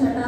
6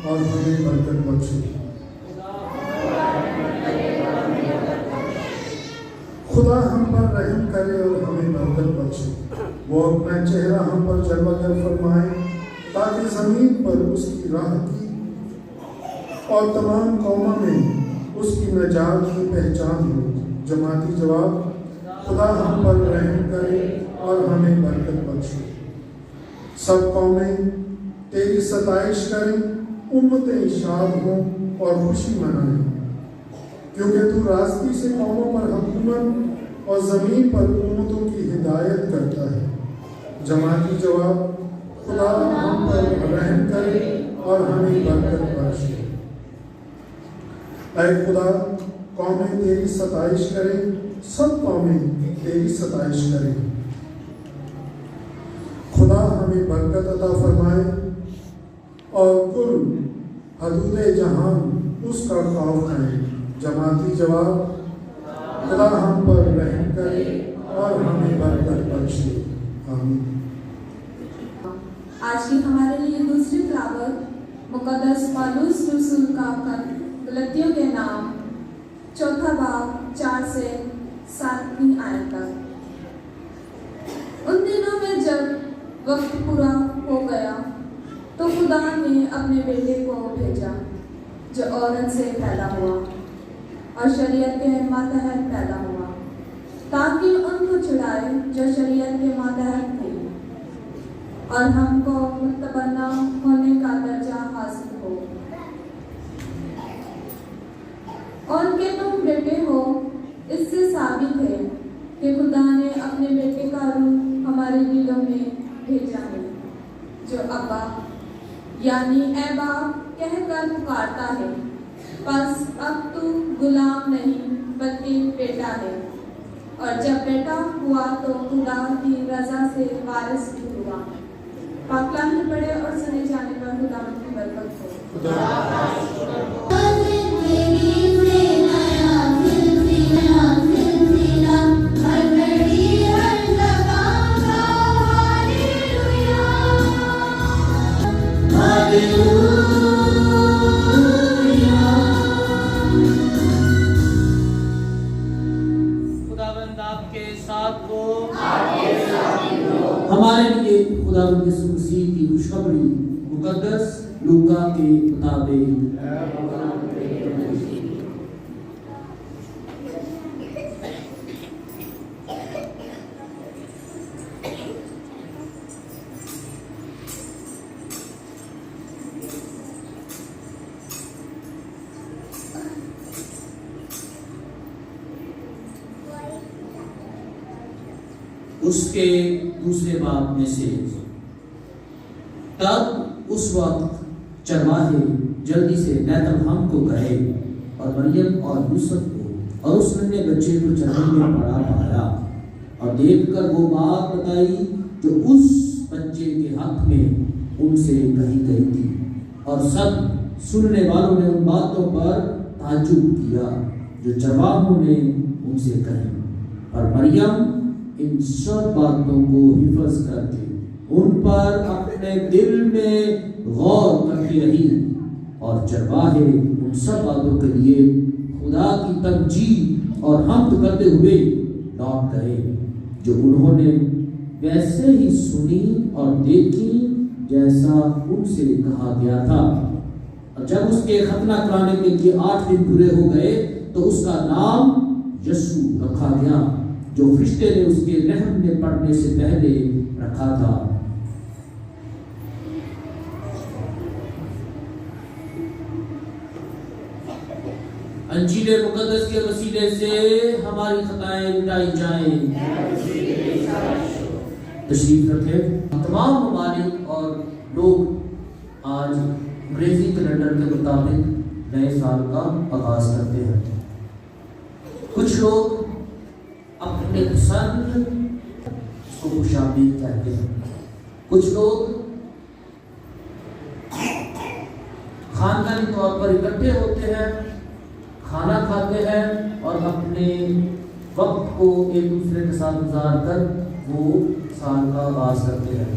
اور ہمیں برکت بخشے۔ خدا ہم پر رحم کرے اور ہمیں برکت بخشے۔ وہ اپنا چہرہ ہم پر جلوہ گر فرمائے تاکہ زمین پر اس کی راہ کی اور تمام قوموں میں اس کی نجات کی پہچان ہو۔ جماعتی جواب: خدا ہم پر رحم کرے اور ہمیں برکت بخشے۔ سب قومیں تیری ستائش کریں، امتیں شاد ہوں اور خوشی منائیں، کیونکہ تو راستی سے قوموں پر حکومت اور زمین پر امتوں کی ہدایت کرتا ہے۔ جماعتی جواب: خدا ہم پر رحم کرے اور ہمیں برکت بخشے۔ اے خدا، قومیں تیری ستائش کریں، سب قومیں تیری ستائش کریں۔ خدا ہمیں برکت عطا فرمائے اور کل حدود جہان اس کا خوف کریں۔ جماعتی جواب: خدا ہم پر رحم کرے اور ہمیں برکت بخشے۔ آمین۔ آج کی ہمارے لیے دوسری تلاوت مقدس پالوس رسول کا خط غلطیوں کے نام، 4 باب 4 سے 7 آیت تک۔ ان دنوں میں جب وقت پورا ہو گیا تو خدا نے اپنے بیٹے کو بھیجا جو عورت سے پیدا ہوا اور شریعت کے ماتحت پیدا ہوا، تاکہ ان کو چھڑائے جو شریعت کے ماتحت تھے اور ہم کو متبنہ ہونے کا درجہ حاصل ہو، اور کہ تم بیٹے ہو۔ اس سے ثابت ہے کہ خدا نے اپنے بیٹے کا روح ہمارے دلوں میں بھیجا ہے، جو ابا یعنی اے باپ کہہ کر پکارتا ہے۔ بس اب تو غلام نہیں بلکہ بیٹا ہے، اور جب بیٹا ہوا تو خدا کی رضا سے وارث بھی ہوا۔ پاک کلام میں پڑھے اور سنے جانے پر خدا کی برکت ہو۔ خداوند آپ کے ساتھ ہو۔ ہمارے لیے خداوند یسوع مسیح کی خوشخبری مقدس لوکا کے مطابق۔ اس کے دوسرے باب میں سے، تب اس وقت چرواہے جلدی سے بیت لحم کو گئے اور مریم اور یوسف کو اور اس ننھے بچے کو چرنے میں پڑا پایا، اور دیکھ کر وہ بات بتائی جو اس بچے کے حق میں ان سے کہی گئی تھی، اور سب سننے والوں نے ان باتوں پر تعجب کیا جو چرواہوں نے ان سے کہی۔ اور مریم ان سب باتوں کو حفظ کر کے ان پر اپنے دل میں غور کرتی رہی، اور چرواہے ان سب باتوں کے لیے خدا کی تمجید اور حمد کرتے ہوئے لوٹ گئے جو انہوں نے ویسے ہی سنی اور دیکھی جیسا ان سے کہا گیا تھا۔ اور جب اس کے ختنہ کرانے کے لیے 8 دن پورے ہو گئے تو اس کا نام یسوع رکھا گیا جو فرشتے نے اس کے رحم میں پڑنے سے پہلے رکھا تھا۔ انجیل مقدس کے وسیلے سے ہماری خطائیں مٹائی جائیں۔ تشریف رکھیں۔ تمام ممالک اور لوگ آج انگریزی کیلنڈر کے مطابق نئے سال کا آغاز کرتے ہیں۔ کچھ لوگ اپنے پسند اس کو خوش آمدید کہتے ہیں، کچھ لوگ خاندانی طور پر اکٹھے ہوتے ہیں، کھانا کھاتے ہیں اور اپنے وقت کو ایک دوسرے کے ساتھ گزار کر وہ سال کا آغاز کرتے ہیں۔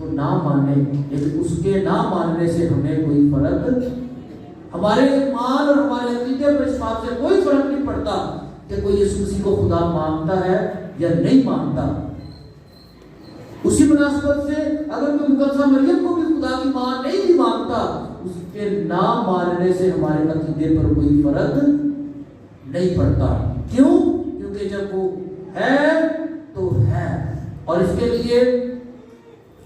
تو نہ مانے، لیکن اس کے نہ ماننے سے ہمیں کوئی فرق، ہمارے ایمان اور ہمارے عقیدے پر اس بات سے کوئی فرق نہیں پڑتا کہ کوئی یسوع مسیح کو خدا مانتا ہے یا نہیں مانتا۔ اسی مناسبت سے اگر کوئی مقدسہ مریم کو بھی خدا کی ماں نہیں بھی مانتا، اس کے نہ ماننے سے ہمارے عقیدے پر کوئی فرق نہیں پڑتا۔ کیوں؟ کیونکہ جب وہ ہے تو ہے، اور اس کے لیے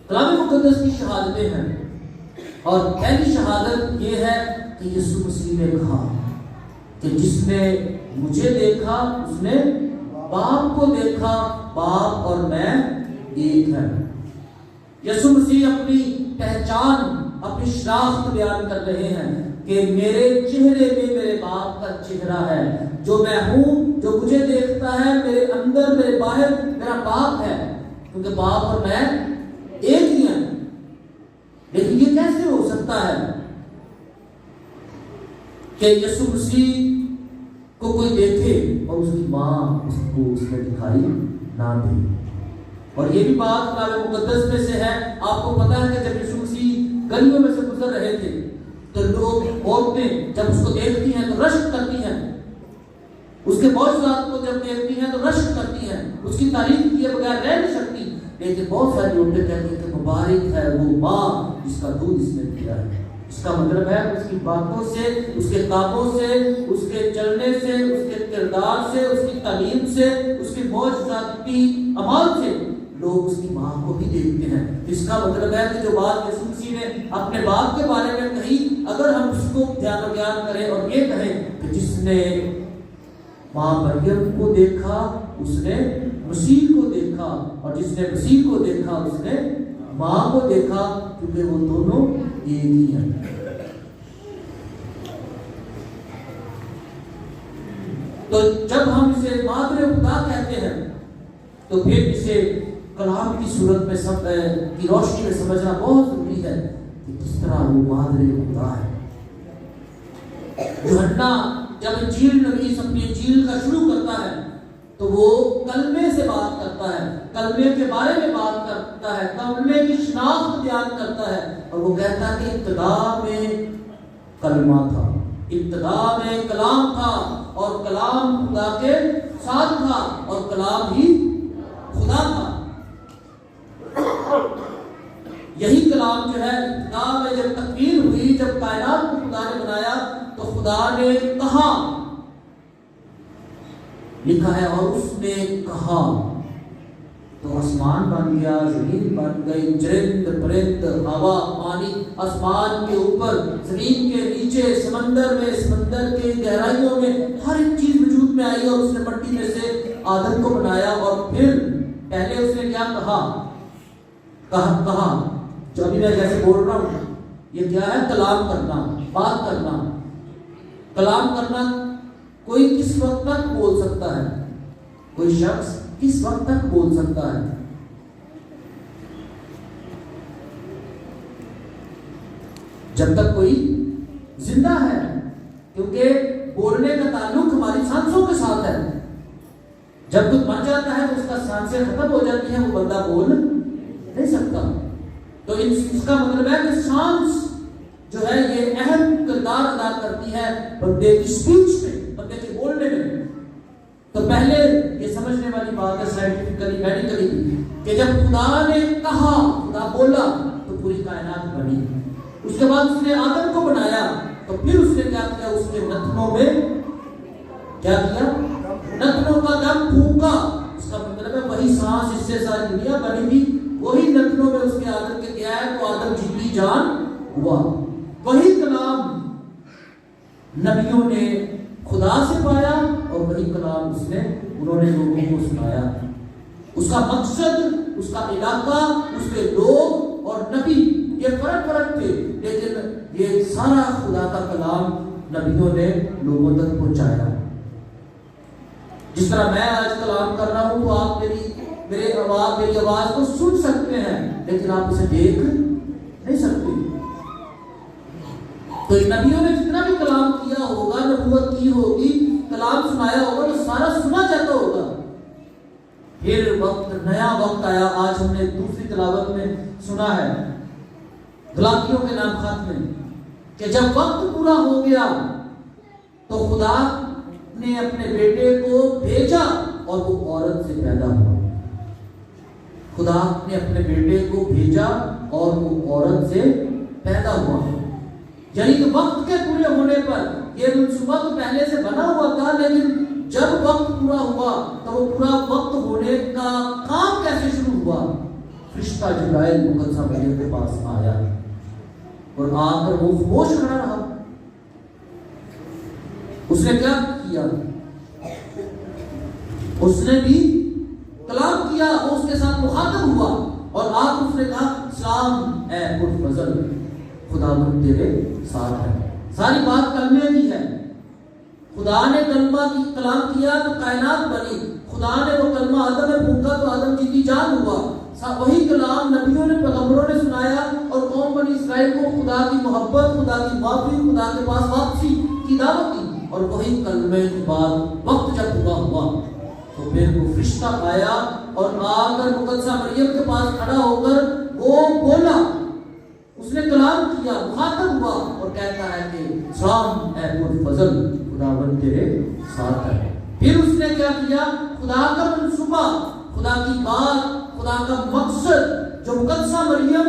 کلام مقدس کی شہادتیں ہیں، اور پہلی شہادت یہ ہے کہ یسوع مسیح نے کہا کہ جس نے مجھے دیکھا اس نے باپ کو دیکھا، باپ اور میں ایک ہے۔ یسوع مسیح اپنی پہچان، اپنی شناخت بیان کر رہے ہیں کہ میرے چہرے میں میرے باپ کا چہرہ ہے، جو میں ہوں، جو مجھے دیکھتا ہے، میرے اندر میرے باہر میرا باپ ہے، کیونکہ باپ اور میں ایک ہی ہیں۔ لیکن یہ کیسے ہو سکتا ہے کہ یسوع مسیح کو کوئی دیکھے اور اس کی ماں اس کو اس میں دکھائی نہ دے؟ اور یہ بھی بات کلام مقدس میں سے ہے۔ آپ کو پتا ہے کہ جب یسوع مسیح گلیوں میں سے گزر رہے تھے تو لوگ، عورتیں جب اس کو دیکھتی ہیں تو رشک کرتی ہیں، اس کے معجزات کو جب دیکھتی ہیں تو رشک کرتی ہیں، اس کی تعریف کیے بغیر رہ نہیں سکتی۔ لیکن بہت ساری عورتیں کہتی ہیں کہ مبارک ہے وہ ماں جس کا دودھ اس نے پیا ہے۔ اس کا مطلب ہے اس کی باتوں سے، اس کے کاموں سے، اس کے چلنے سے، اس کے کردار سے، اس کی تعلیم سے، اس کی معجزاتی اعمال سے لوگ اس کی ماں کو بھی دیکھتے ہیں۔ اس کا مطلب ہے کہ جو بات یسوع مسیح نے اپنے باپ کے بارے میں کہی، اگر ہم اس کو دھیان و بیان کریں اور یہ کہیں کہ جس نے ماں مریم کو دیکھا اس نے مسیح کو دیکھا، اور جس نے مسیح کو دیکھا اس نے ماں کو دیکھا، کیونکہ وہ دونوں ایک ہی ہیں۔ تو جب ہم اسے مادر خدا کہتے ہیں تو پھر اسے کلام کی صورت میں کی روشنی میں سمجھنا بہت ضروری ہے کہ کس طرح وہ مادر خدا ہے۔ یوحنا جب انجیل نویس اپنی انجیل کا شروع کرتا ہے تو وہ کلمے سے بات کرتا ہے، کلمے کے بارے میں بات کرتا ہے، کلمے کی شناخت بیان کرتا ہے، اور وہ کہتا ہے کہ ابتدا میں کلمہ تھا، ابتدا میں کلام تھا، اور کلام خدا کے ساتھ تھا، اور کلام ہی خدا تھا۔ یہی کلام جو ہے ابتدا میں جب تکوین ہوئی، جب کائنات کو خدا نے بنایا تو خدا نے کہا، لکھا ہے اور اس نے کہا تو آسمان بن گیا، زمین بن گئی، چرند پرند، ہوا، پانی، آسمان کے اوپر، زمین کے نیچے، سمندر میں، سمندر کے گہرائیوں میں، ہر ایک چیز وجود میں آئی، اور اس نے مٹی میں سے آدم کو بنایا۔ اور پھر پہلے اس نے کیا کہا جو ابھی میں جیسے بول رہا ہوں، یہ کیا ہے؟ کلام کرنا، بات کرنا۔ کلام کرنا کوئی کس وقت تک بول سکتا ہے؟ کوئی شخص کس وقت تک بول سکتا ہے؟ جب تک کوئی زندہ ہے، کیونکہ بولنے کا تعلق ہماری سانسوں کے ساتھ ہے۔ جب کوئی مر جاتا ہے تو اس کا سانسیں ختم ہو جاتی ہیں، وہ بندہ بول نہیں سکتا۔ تو اس کا مطلب ہے کہ سانس جو ہے یہ اہم کردار ادا کرتی ہے بندے کی اسپیچ میں، بندے کے بولنے میں۔ تو پہلے یہ سمجھنے والی بات ہے سائنٹیفکلی، میڈیکلی، کہ جب خدا نے کہا، خدا بولا تو پوری کائنات بنی۔ اس کے بعد اس نے آدم کو بنایا تو پھر اس نے کیا کیا؟ اس کے نتنوں میں کیا کیا؟ نتنوں کا دم پھونکا۔ اس کا مطلب ہے وہی سانس، اس سے ساری دنیا بنی تھی، وہی نتنوں میں اس کے آدم کے گیا ہے تو آدم جیتی جان ہوا۔ وہی کلام نبیوں نے خدا سے پایا، اور وہی کلام انہوں نے لوگوں کو سنایا۔ اس کا مقصد، اس کا علاقہ، اس کے لوگ اور نبی یہ فرق تھے، لیکن یہ سارا خدا کا کلام نبیوں نے لوگوں تک پہنچایا۔ جس طرح میں آج کلام کر رہا ہوں تو آپ میری آواز کو سن سکتے ہیں، لیکن آپ اسے دیکھ نہیں سکتے۔ تو نبیوں نے جتنا بھی کلام کیا ہوگا، نبوت کی ہوگی، کلام سنایا ہوگا، تو سارا سنا جاتا ہوگا، پھر نیا وقت آیا. آج ہم نے دوسری تلاوت میں سنا ہے غلاطیوں کے نام خط میں کہ جب وقت پورا ہو گیا تو خدا نے اپنے بیٹے کو بھیجا اور وہ عورت سے پیدا ہوا. خدا نے اپنے بیٹے کو بھیجا اور وہ عورت سے پیدا ہوا. یعنی کہ وقت کے پورے ہونے پر یہ منصوبہ تو پہلے سے بنا ہوا تھا، لیکن جب وقت پورا ہوا تو وہ پورا وقت ہونے کا کام کیسے شروع ہوا؟ فرشتہ جبرائیل مقدسہ مریم کے پاس آیا اور آ کر وہ خاموش کھڑا رہا. اس نے کیا کیا؟ اس نے بھی کلام کیا، وہ اس کے ساتھ مخاطب ہوا اور آج اس نے کہا سلام اے پرفضل، خداوند تیرے ساتھ ہے. ساری بات کلمے کی ہے. خدا نے کلمہ کی کلام کیا تو کائنات بنی. خدا نے وہ کلمہ آدم میں پھونکا تو آدم جیتی جان ہوا. وہی کلام نبیوں نے پیغمبروں نے سنایا اور قوم بنی اسرائیل کو خدا کی محبت، خدا کی معافی، خدا کے پاس واپسی کی دعوت دی. اور وہی کلمے کے بعد وقت جب پورا ہوا تو پھر وہ فرشتہ آیا اور آ کر مقدسہ مریم کے پاس کھڑا ہو کر وہ بولا، اس نے کلام کیا، مخاطب ہوا اور کہتا ہے کہ سلام اے پرفضل، خداوند تیرے ساتھ ہے. پھر اس نے کیا کیا؟ خدا کا منصوبہ، خدا کی بات، خدا کا مقصد جو مقدسہ مریم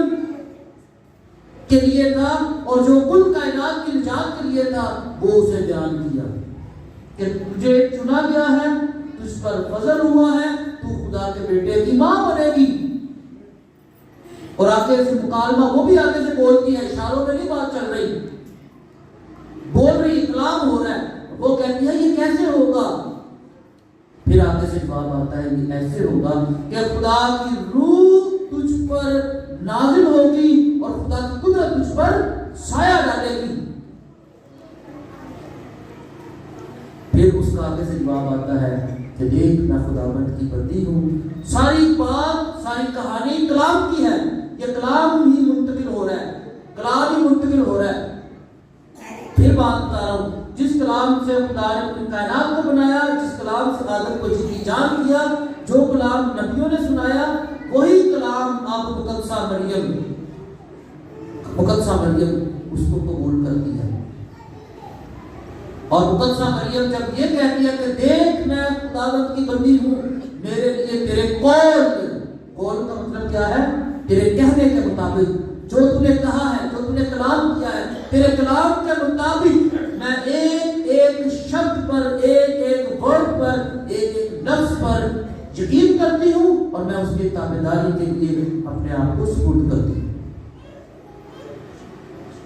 کے لیے تھا اور جو کل کائنات کی نجات کے لیے تھا، وہ اسے بیان کیا کہ تجھے چنا گیا ہے، تجھ پر فضل ہوا ہے، تو خدا کے بیٹے کی ماں بنے گی. اور آگے سے مکالمہ وہ بھی آگے سے بولتی ہے، اشاروں میں نہیں بات چل رہی، بول رہی، کلام ہو رہا ہے. وہ کہتی ہے یہ کیسے ہوگا؟ پھر آگے سے جواب آتا ہے یہ ایسے ہوگا کہ خدا کی روح تجھ پر نازل ہوگی اور خدا کی قدرت تجھ پر سایہ ڈالے گی. پھر اس کا آگے سے جواب آتا ہے کہ دیکھ میں خداوند کی بندی ہوں. ساری بات، ساری کہانی کلام کی ہے. یہ کلام ہی منتقل ہو رہا ہے، کلام ہی منتقل ہو رہا ہے. پھر بات بتا رہا ہوں، جس کلام سے خدا نے اپنی کائنات کو بنایا، جس کلام سے آدم کو جیتی جان کیا، جو کلام نبیوں نے سنایا، وہی کلام اب مقدسہ مریم اس کو قبول کرتی ہے. اور مقدسہ مریم جب یہ کہتی ہے کہ دیکھ میں خداوند کی بندی ہوں، میرے لیے تیرے قول کا مطلب کیا ہے؟ تیرے کہنے کے مطابق، جو تو نے کہا ہے، جو تو نے کلام کیا ہے، تیرے کلام کے مطابق میں ایک ایک شبد پر، ایک ایک ورڈ پر، ایک ایک لفظ پر یقین کرتی ہوں اور میں اس کی تابعداری کے لیے اپنے آپ کو سپرد کرتی ہوں.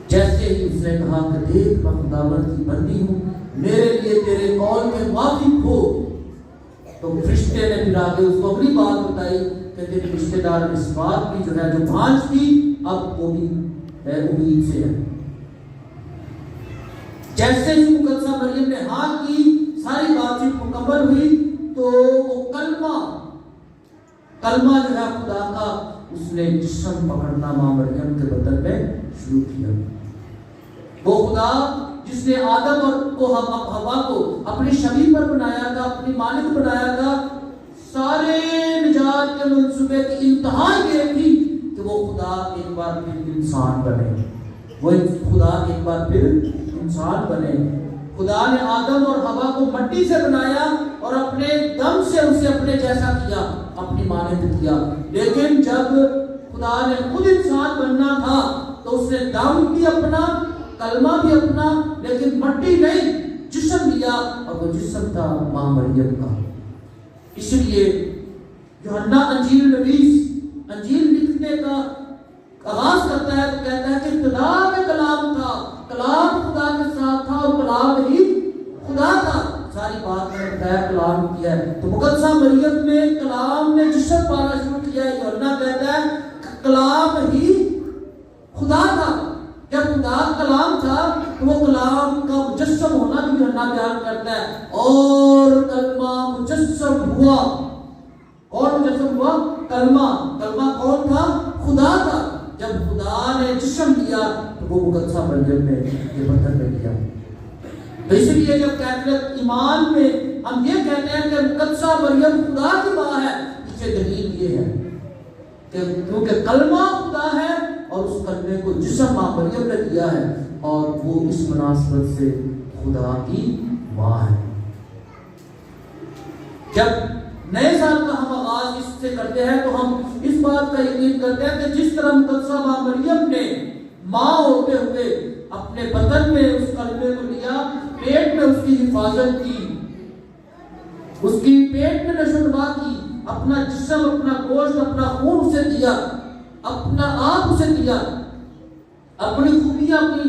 جیسے ہی اس نے کہا کہ دیکھ میں خداوند کی بندی ہوں، میرے لیے تیرے قول کے موافق ہو، تو فرشتے نے پھر آگے اس کو اگلی بات بتائی کہ تیرے رشتے دار اس بات کی جو ہے جو بھانج تھی، اب وہ بھی امید سے ہے. جیسے ہی مقدسہ مریم نے ہاں کی، ساری بات چیت مکمل ہوئی تو وہ کلمہ جو ہے خدا کا، اس نے جسم پکڑنا ماں مریم کے بدن میں شروع کیا. وہ خدا جس نے آدم اور ہوا کو اپنی شبیہ پر بنایا تھا، اپنی مانند بنایا تھا، سارے نجات کے منصوبے کی انتہا یہ تھی کہ وہ خدا ایک بار پھر انسان بنے. وہ خدا ایک بار پھر انسان بنے. خدا نے آدم اور ہوا کو مٹی سے بنایا اور اپنے دم سے اسے اپنے جیسا کیا، اپنی مانند کیا. لیکن جب خدا نے خود انسان بننا تھا تو اس نے دم بھی اپنا، کلمہ بھی اپنا، لیکن مٹی نہیں، جسم لیا، اور وہ جسم تھا ماں مریم کا. اس لیے یوحنا انجیل نویس انجیل لکھنے کا آغاز کرتا ہے تو کہتا ہے کہ ابتدا میں کلام تھا، کلام خدا کے ساتھ تھا اور کلام ہی خدا تھا. ساری بات میں بتایا کلام کیا ہے. تو مقدسہ مریم میں کلام نے جسم پانا شروع کیا ہے. یوحنا کہتا ہے کلام ہی خدا تھا. جب خدا کلام تھا تو وہ کلام کا مجسم ہونا بھی یوحنا بیان کرتا ہے. اور کلمہ مجسم ہوا. کون مجسم ہوا؟ کلمہ. کلمہ کون تھا؟ خدا تھا. جب خدا نے جسم لیا تو وہ مقدسہ مریم نے یہ بدن میں لیا. تو اس لیے جب کیتھولک ایمان میں ہم یہ کہتے ہیں کہ مقدسہ مریم خدا کی ماں ہے، پیچھے دلیل یہ ہے کہ کیونکہ کلمہ خدا ہے اور اس کلمے کو جسم ماں مریم نے دیا ہے اور وہ اس مناسبت سے خدا کی ماں ہے۔ جب نئے سال کا ہم آغاز اس سے کرتے ہیں تو ہم اس بات کا یقین کرتے ہیں کہ جس طرح مقدسہ ماں مریم نے ماں ہوتے ہوئے اپنے بدن میں اس کلمے کو لیا، پیٹ میں اس کی حفاظت کی، اس کی پیٹ میں نشو نما کی، اپنا جسم، اپنا گوشت، اپنا خون اسے دیا، اپنا آپ اسے دیا، اپنی خوبیاں، اپنی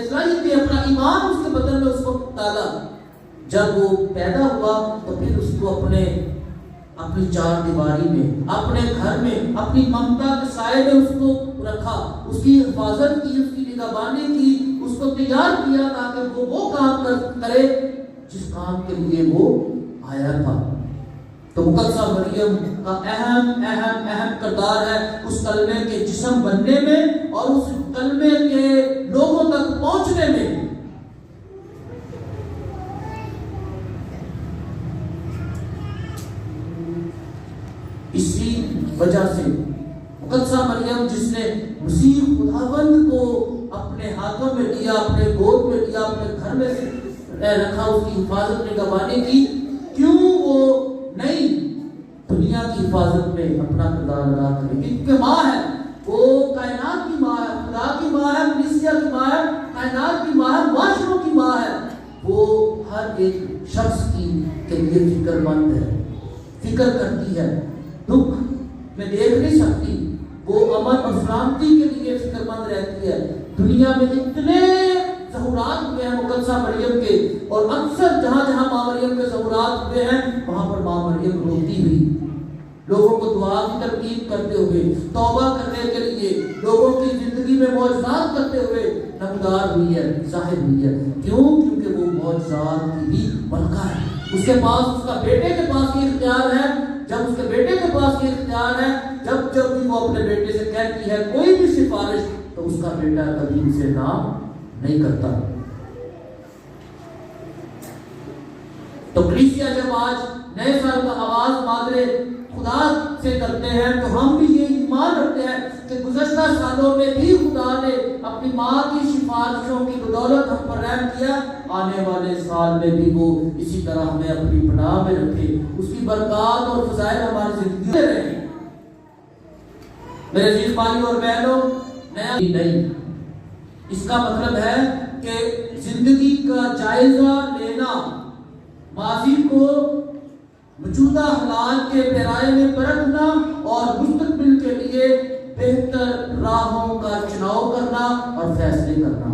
صلاحیتیں، اپنا ایمان اس کے بدن میں اس کو ڈالا۔ جب وہ پیدا ہوا تو پھر اس کو اپنی چار دیواری میں، اپنے گھر میں، اپنی ممتا کے سائے میں اس کو رکھا، اس کی حفاظت کی، اس کی نگہبانی کی، اس کو تیار کیا تاکہ وہ کام کرے جس کام کے لیے وہ آیا تھا۔ تو مقدسہ مریم کا اہم کردار ہے اس کلمے کے جسم بننے میں اور اس کلمے کے لوگوں تک پہنچنے میں۔ اسی وجہ سے مقدسہ مریم جس نے مسیح خداوند کو اپنے ہاتھوں میں لیا، اپنے گود میں لیا، اپنے گھر میں رکھا، اس کی حفاظت نگہبانی کی، کیوں وہ نہیں دنیا کی حفاظت میں اپنا کردار ادا کرے؟ کیونکہ ماں ہے، وہ کائنات کی ماں ہے، خدا کی ماں ہے، کلیسیا کی ماں ہے، کائنات کی ماں ہے، معاشروں کی ماں ہے۔ وہ ہر ایک شخص کے لیے فکر مند ہے، فکر کرتی ہے، دکھ میں دیکھ نہیں سکتی، وہ امن اور سلامتی کے لیے فکر مند رہتی ہے۔ دنیا میں اتنے ظہورات ہوئے ہیں مقدسہ مریم کے، اور اکثر جہاں جہاں ماں مریم کے ظہورات ہوئے ہیں وہاں پر ماں مریم روتی ہوئی، لوگوں کو دعا کی ترغیب کرتے ہوئے، توبہ کرنے کے لیے، لوگوں کی زندگی میں معجزات کرتے ہوئے نمودار ہوئی ہے، ظاہر ہوئی ہے۔ کیوں؟ کیونکہ وہ معجزات کی بھی ملکہ ہے۔ اس کے پاس، اس کا بیٹے کے پاس یہ اختیار ہے۔ جب اس کے بیٹے کے پاس یہ اختیار ہے، جب بھی وہ اپنے بیٹے سے کہتی ہے کوئی بھی سفارش، تو اس کا بیٹا کبھی اسے نہ نہیں کرتا۔ تو کلیسیا جب آج نئے سال کا آغاز مادر خدا سے کرتے ہیں تو ہم بھی یہ ایمان رکھتے ہیں کہ گزشتہ سالوں میں بھی خدا نے اپنی ماں کی سفارشوں کی بدولت ہم پر رحم کیا، آنے والے سال میں بھی وہ اسی طرح ہمیں اپنی پناہ میں رکھے، اس کی برکات اور فضائل ہماری زندگی میں رہے۔ میرے عزیز بھائیوں اور بہنوں، نیا نہیں، اس کا مطلب ہے کہ زندگی کا جائزہ لینا، ماضی کو موجودہ حالات کے پیرائے میں پرکھنا اور مستقبل کے لیے بہتر راہوں کا چناؤ کرنا اور فیصلے کرنا،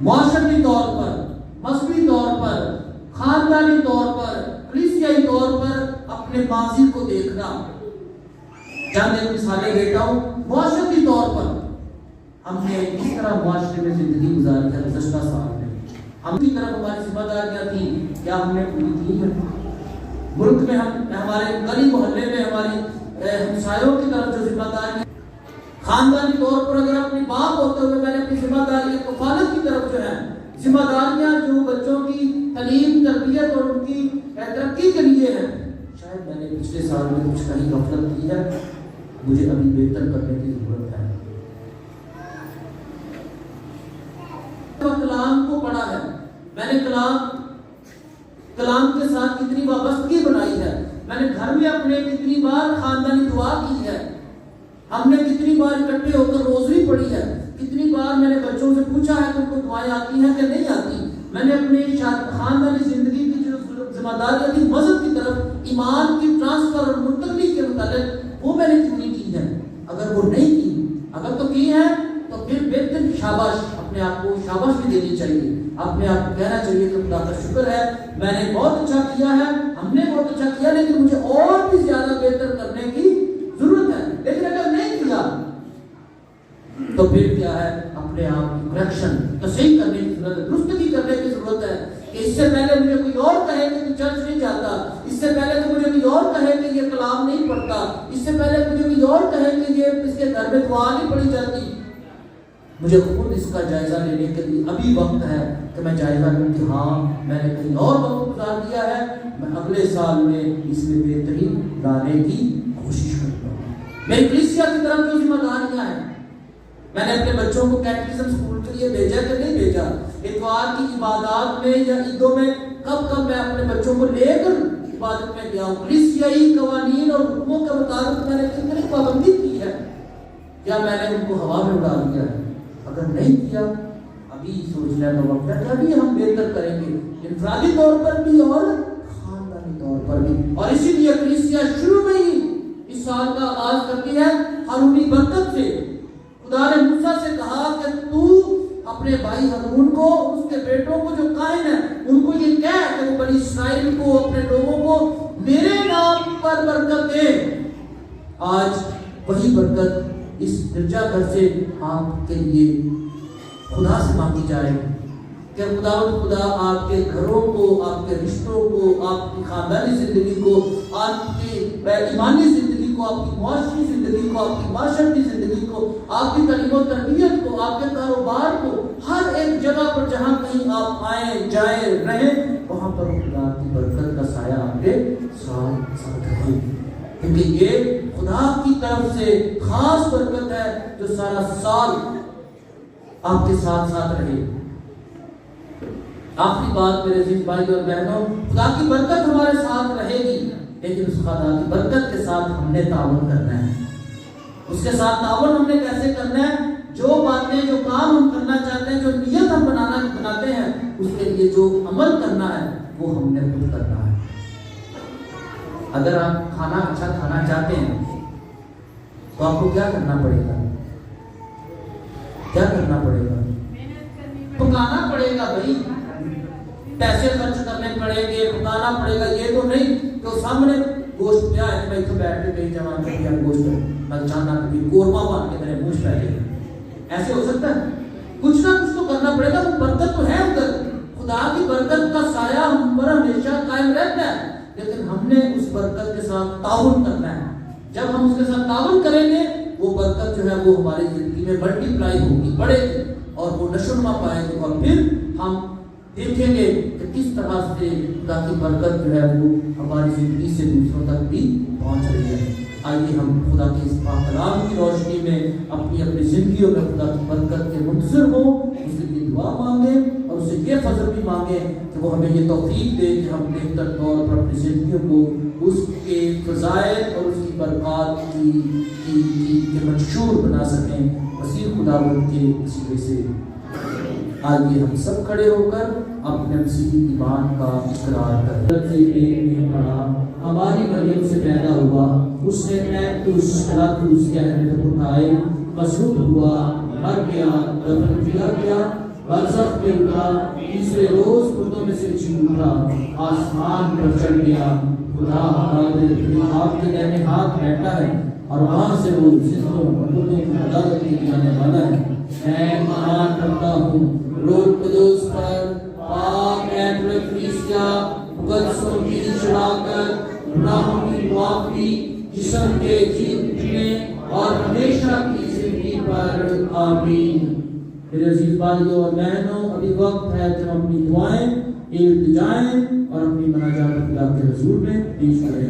معاشرتی طور پر، مذہبی طور پر، خاندانی طور پر، کلیسیائی طور پر اپنے ماضی کو دیکھنا۔ چند ایک مثالیں دیتا ہوں۔ معاشرتی طور پر ہم نے کس طرح معاشرے میں زندگی گزاری ہے گزشتہ سال میں، ہم کی طرف ہماری ذمہ داریاں تھیں، کیا ہم نے پوری کی ہے؟ ملک میں ہمارے گلی محلے میں ہماری ہمسایوں کی طرف جو ذمہ داری، خاندانی طور پر اگر اپنی باپ ہوتے ہوئے میں نے اپنی ذمہ داری کفالت کی طرف جو ہے ذمہ داریاں جو بچوں کی تعلیم، تربیت اور ان کی ترقی کے لیے ہے، شاید میں نے پچھلے سال میں کچھ کہیں غفلت کی ہے، مجھے ابھی بہتر کرنے کی ضرورت ہے۔ کلام کو پڑھا ہے، میں نے کلام کے ساتھ کتنی وابستگی بنائی ہے، میں نے گھر میں اپنے کتنی بار خاندانی دعا کی ہے، ہم نے کتنی بار اکٹھے ہو کر روزری پڑھی ہے، کتنی بار میں نے بچوں سے پوچھا ہے کہ ان کو دعائیں آتی ہیں کہ نہیں آتی۔ میں نے اپنی خاندانی زندگی کی جو ذمہ داریاں تھی مذہب کی طرف، ایمان کی ٹرانسفر اور منتقلی کے متعلق، وہ میں نے کتنی کی ہے؟ اگر وہ نہیں کی، اگر تو کی ہے تو پھر بہتر شاباش، اپنے آپ کو شاباش بھی دینی چاہیے، اپنے آپ کو کہنا چاہیے کہ خدا کا شکر ہے، میں نے بہت اچھا کیا ہے، ہم نے بہت اچھا کیا، لیکن مجھے اور بھی زیادہ بہتر کرنے کی ضرورت ہے۔ لیکن اگر نہیں کیا تو پھر کیا ہے؟ اپنے آپ کی کریکشن، تصحیح کرنے کی ضرورت ہے، درستگی کرنے کی ضرورت ہے کہ اس سے پہلے مجھے کوئی اور کہے کہ تو چرچ نہیں جاتا، اس سے پہلے تو مجھے کوئی اور کہے کہ یہ کلام نہیں پڑھتا، اس سے پہلے مجھے کوئی اور کہے کہ یہ اس کے گھر میں دعا نہیں پڑھی جاتی، مجھے خود اس کا جائزہ لینے کے لیے ابھی وقت ہے کہ میں جائزہ لوں کہ ہاں میں نے کہیں اور وقت گزار دیا ہے، میں اگلے سال میں اس میں بہتری لانے کی میری کلیسیا کی طرف جو ذمہ داریاں ہیں، میں نے اپنے بچوں کو کیٹیکزم اسکول کے لیے بھیجا کہ نہیں بھیجا؟ اتوار کی عبادات میں یا عیدوں میں کب میں اپنے بچوں کو لے کر عبادت میں گیا ہوں؟ کلیسیائی قوانین اور حکموں کے مطابق میں نے کتنی پابندی کی ہے؟ کیا میں نے ان کو ہوا میں اڑا دیا ہے؟ اگر نہیں کیا، ابھی سوچنے کا وقت ہے کہ ابھی ہم بہتر کریں گے، انفرادی طور پر بھی اور خاندانی طور پر بھی۔ اور اسی لیے کلیسیا شروع میں ہی اس سال کا آغاز کرتی ہے ہارونی برکت سے۔ خدا نے موسیٰ سے کہا کہ تو اپنے بھائی ہارون کو، اس کے بیٹوں کو جو قائم ہیں، ان کو یہ کہہ کہ وہ بنی اسرائیل کو، اپنے لوگوں کو میرے نام پر برکت دے۔ آج وہی برکت اس گرجا گھر سے آپ کے لیے خدا سے مانگی جائے کہ خدا آپ کے گھروں کو، آپ کے رشتوں کو، آپ کی خاندانی زندگی کو، آپ کی ایمانی زندگی کو، آپ کی معاشی زندگی کو، آپ کی معاشرتی زندگی کو، آپ کی تعلیم و تربیت کو، آپ کے کاروبار کو، ہر ایک جگہ پر جہاں کہیں آپ آئیں جائیں رہیں، وہاں پر خدا کی برکت کا سایہ آپ کے ساتھ رہے، کیونکہ یہ خدا کی طرف سے خاص برکت ہے جو سارا سال آپ کے ساتھ رہے۔ آخری بات میرے عزیز بھائی اور بہنوں، خدا کی برکت ہمارے ساتھ رہے گی، لیکن اس خدا کی برکت کے ساتھ ہم نے تعاون کرنا ہے۔ اس کے ساتھ تعاون ہم نے کیسے کرنا ہے؟ جو باتیں، جو کام ہم کرنا چاہتے ہیں، جو نیت ہم بناتے ہیں، اس کے لیے جو عمل کرنا ہے وہ ہم نے خود کرنا ہے۔ اگر آپ کھانا اچھا کھانا چاہتے ہیں تو آپ کو کیا کرنا پڑے گا؟ کیا کرنا پڑے گا؟ پکانا پڑے گا بھائی، پیسے خرچ کرنے پڑیں گے، پکانا پڑے گا۔ یہ تو نہیں کہ سامنے گوشت پیا ہے، میں اتنے بیٹھ کے کہیں جمع کر دیا گوشت، میں چاہنا کہ قورمہ بن کے میرے منہ پہ لے، ایسے ہو سکتا ہے؟ کچھ نہ کچھ تو کرنا پڑے گا۔ وہ برکت تو ہے ادھر، خدا کی برکت کا سایہ ہم پر ہمیشہ قائم رہتا ہے، لیکن ہم نے اس برکت کے ساتھ تعاون کرنا ہے۔ جب ہم اس کے ساتھ تعاون کریں گے، وہ برکت جو ہے وہ ہماری زندگی میں ملٹی پلائی ہوگی، بڑھے گی، اور وہ نشوونما پائے گی، اور پھر ہم دیکھیں گے کہ کس طرح سے خدا کی برکت جو ہے وہ ہماری زندگی سے دوسروں تک بھی پہنچ رہی ہے۔ آئیے ہم خدا کے اس پاک کلام کی روشنی میں اپنی زندگیوں میں خدا کی برکت کے منتظر ہوں، اس کے لیے دعا مانگیں، اور اسے یہ فضل بھی مانگیں کہ وہ ہمیں یہ توفیق دے کہ ہم بہتر طور پر اپنی زندگیوں کو اس کے فضائل اور اس کی برکات کی منشور بنا سکیں، وسیع خداوند کے وسیلے سے۔ آئیے ہم سب کھڑے ہو کر اپنے مسیحی ایمان کا اقرار کریں۔ ہماری مریم سے پیدا ہوا، اس نے پلاطس کہنے تک اٹھائے، مصلوب ہوا، مر گیا، دفن کیا گیا، برزخ میں اترا، تیسرے روز مردوں میں سے جی اٹھا، آسمان پر چڑھ گیا، خدا آپ کے دائیں ہاتھ بیٹھا ہے، اور وہاں سے وہ زندوں اور مردوں کی عدالت کے آنے والا ہے۔ میں ایمان کرتا ہوں روح القدس پر، پاک کیتھولک کلیسیا، مقدسوں کی چڑھا کر گناہوں کی معافی، جسم کے جیتنے اور ہمیشہ کی زندگی پر، آمین۔ میرے عزیز بھائیوں اور بہنوں، ابھی وقت ہے کہ ہم اپنی دعائیں، التجائیں اور اپنی مناجات خدا کے حضور میں پیش کریں۔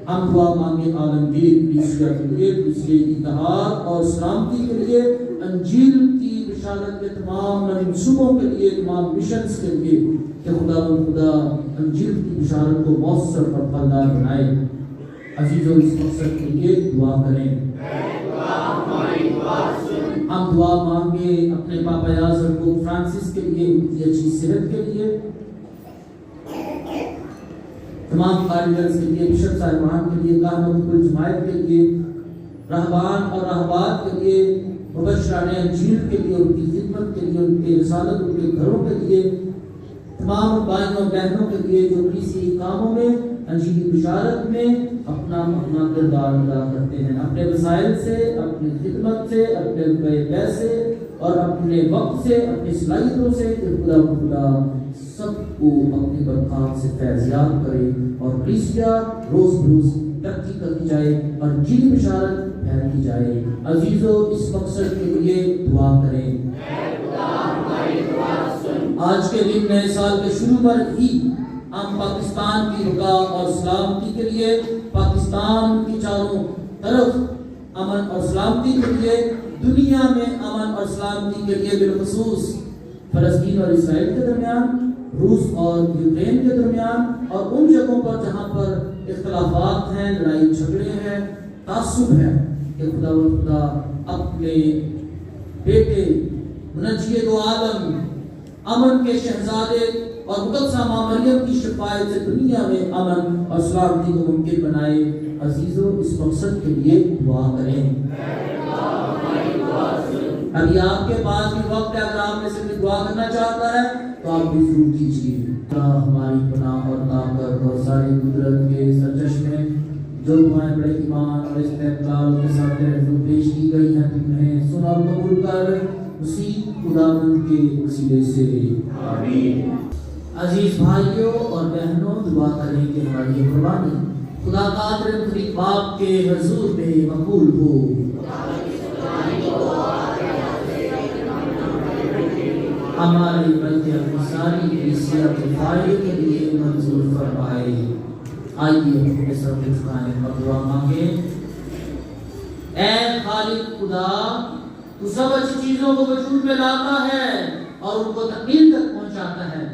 ہم دعا مانگے عالمگیر کلیسیا کے لیے، کلیسیا کی اتحاد اور سلامتی کے لیے، انجیل کی بشارت کے تمام منصوبوں کے لیے، تمام مشنز کے لیے، کہ خدا انجیل کی بشارت کو مؤثر اور پھلدار بنائے۔ عزیزوں، اس مقصد کے لیے دعا کریں۔ ہم دعا مانگے اپنے پاپا اعظم کو فرانسس کے لیے، ان کی اچھی صحت کے لیے، تمام کاریگرز کے لیے، بشپ صاحبان کے لیے، کاہنوں کی جماعت کے لیے، رہبان اور راہبات کے لیے، مبشران انجیل کے لیے، ان کی خدمت کے لیے، ان کے رسالت، ان کے گھروں کے لیے، تمام بھائیوں اور بہنوں کے لیے جو کسی کاموں میں، انجیلی بشارت میں اپنا کردار ادا کرتے ہیں، اپنے وسائل سے، اپنی خدمت سے، اپنے پیسے اور اپنے وقت سے، اپنی صلاحیتوں سے، کہ خدا سب کو اپنی برکات سے فیضیاب کرے، اور کلیسیا روز بروز ترقی کرتی جائے اور انجیلی بشارت پھیلتی جائے۔ عزیزوں، اس مقصد کے لیے دعا کریں۔ آج کے دن نئے سال کے شروع پر ہی ہم پاکستان کی بقا اور سلامتی کے لیے، پاکستان کی چاروں طرف امن اور سلامتی کے لیے، دنیا میں امن اور سلامتی کے لیے، بالخصوص فلسطین اور اسرائیل کے درمیان، روس اور یوکرین کے درمیان، اور ان جگہوں پر جہاں پر اختلافات ہیں، لڑائی جھگڑے ہیں، تعصب ہے، کہ خدا اپنے بیٹے منجی دو عالم، امن کے شہزادے اور مقدسہ ماں مریم کی شفاعت سے دنیا میں امن اور سلامتی کو ممکن بنائے۔ عزیزو، اس مقصد کے لیے دعا کریں۔ ابھی آپ کے پاس بھی وقت ہے، اگر آپ میں سے دعا کرنا چاہتا ہے تو آپ بھی ضرور کیجیے۔ ہماری پناہ اور طاقت اور ساری قدرت کے سرچشمے، جو دعائیں بڑے ایمان اور استقلال کے ساتھ حضور پیش کی گئی ہیں، تمہیں سن اور قبول کر اسی خداوند کے وسیلے سے آمین۔ عزیز بھائیوں اور بہنوں، دعا کریں کہ ہماری یہ قربانی خدا قادر مطلق باپ کے حضور میں مقبول ہو۔ ہماری بلکہ اپنی ساری کلیسیا کے فائدے کے لیے منظور فرمائے۔ آئیے ہم سب جھکائیں اور دعا مانگیں۔ اے خالق خدا، تو سب اچھی چیزوں کو وجود میں لاتا ہے اور ان کو تکمیل تک پہنچاتا ہے۔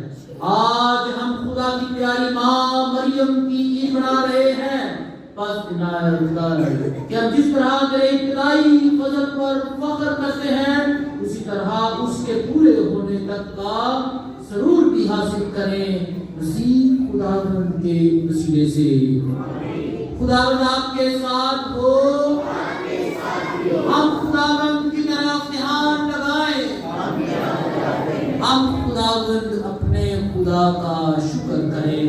آج ہم خدا کی پیاری ماں مریم کی عید منا رہے ہیں، بس عنایت کر کہ ہم جس طرح تیرے ابتدائی فضل پر فخر کرتے ہیں، اسی طرح اس کے پورے ہونے تک کا سرور بھی حاصل کریں، مسیح خداوند کے وسیلے سے۔ خداوند آپ کے ساتھ ہو، ہم خداوند کی طرف دھیان لگائیں، ہم خداوند اپنے خدا کا شکر کریں۔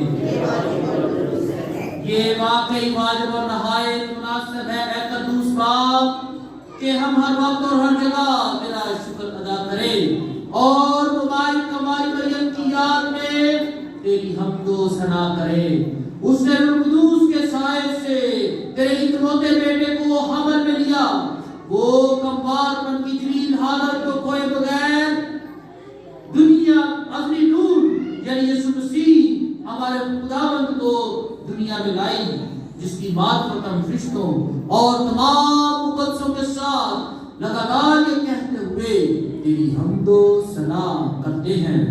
یہ واقعی واجب اور نہایت مناسب ہے اے قدوس باپ کہ ہم ہر وقت اور ہر جگہ تیرا شکر ادا کریں اور مبارک ہماری مریم کی یاد میں تیری حمد و ثنا کریں۔ اس نے روح القدس کے سائے سے تیرے اکلوتے بیٹے کو حمل میں لیا، وہ کمبار پن کی جلیل حالت کو کھوئے بغیر دنیا اصلی نور یعنی یسوع مسیح ہمارے خداوند کو دنیا میں لائی، جس کی معرفت ہم فرشتوں اور تمام مقدسوں کے ساتھ لگاتار یہ کہتے ہوئے تیری حمد و ثنا کرتے ہیں۔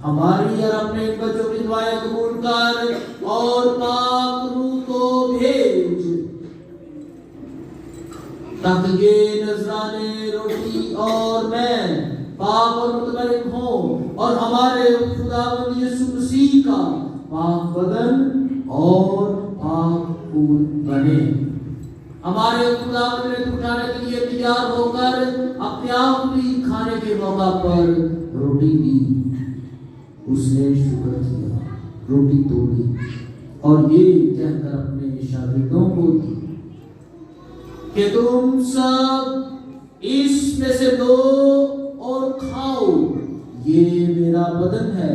ہماری اور اپنے بچوں کی دعائیں قبول کر اور پاک روح کو بھیج، تاکہ یہ نذرانے روٹی اور میں پاک اور متبرک ہوں اور ہمارے خداوند یسوع مسیح کا پاک بدن اور پاک خون بنے۔ ہمارے خداوند نے اٹھانے کے لیے تیار ہو کر اپنے آپ بھی کھانے کے موقع پر روٹی دی، اس نے شکر کیا، روٹی توڑی اور یہ کہہ کر اپنے شاگردوں کو دی کہ تم سب اس میں سے لو اور کھاؤ، یہ میرا بدن ہے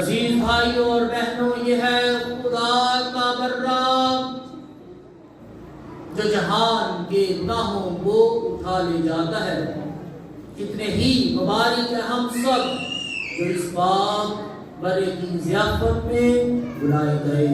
عزیز بھائیوں اور بہنوں، یہ ہے خدا کا برا جو جہان کے گناہوں کو اٹھا لے جاتا ہے۔ کتنے ہی مبارک ہیں ہم سب جو اس بات برے کی ضیافت میں بلائے گئے۔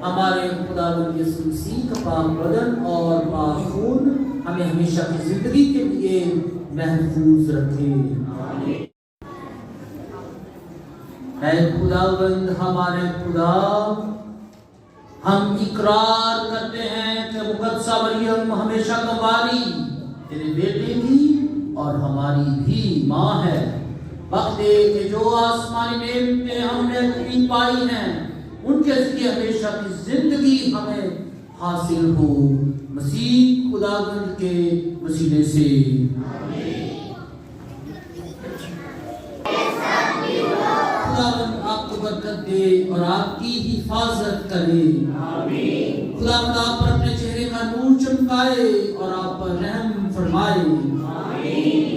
ہمارے خداوند یسوع مسیح کا پاک بدن اور پاک خون ہمیں ہمیشہ کی زندگی کے لیے محفوظ رکھے۔ اے خداوند ہمارے خدا، ہم اقرار کرتے ہیں کہ مقدسہ مریم ہمیشہ کنواری تیرے بیٹے کی اور ہماری بھی ماں ہے۔ وقت ہے کہ جو آسمانی نعمتیں ہم نے اپنی پائی ہیں ان کے ذریعے ہمیشہ کی زندگی ہمیں حاصل ہو، مسیح خداوند کے وسیلے سے۔ خداوند آپ کو برکت دے اور آپ کی حفاظت کرے۔ خداوند آپ پر اپنے چہرے کا نور چمکائے اور آپ پر رحم فرمائے۔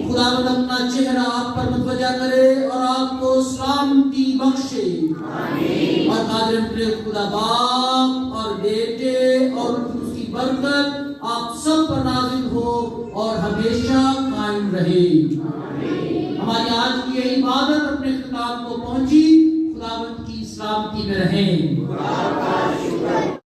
خداوند اپنا چہرہ آپ پر متوجہ کرے اور آپ کو سلامتی بخشے۔ اور قادر اپنے خدا باپ اور بیٹے اور اس کی برکت آپ سب پر نازل ہو اور ہمیشہ قائم رہے۔ ہماری آج کی یہ عبادت اپنے اختتام کو پہنچی، خداوند کی سلامتی میں رہیں۔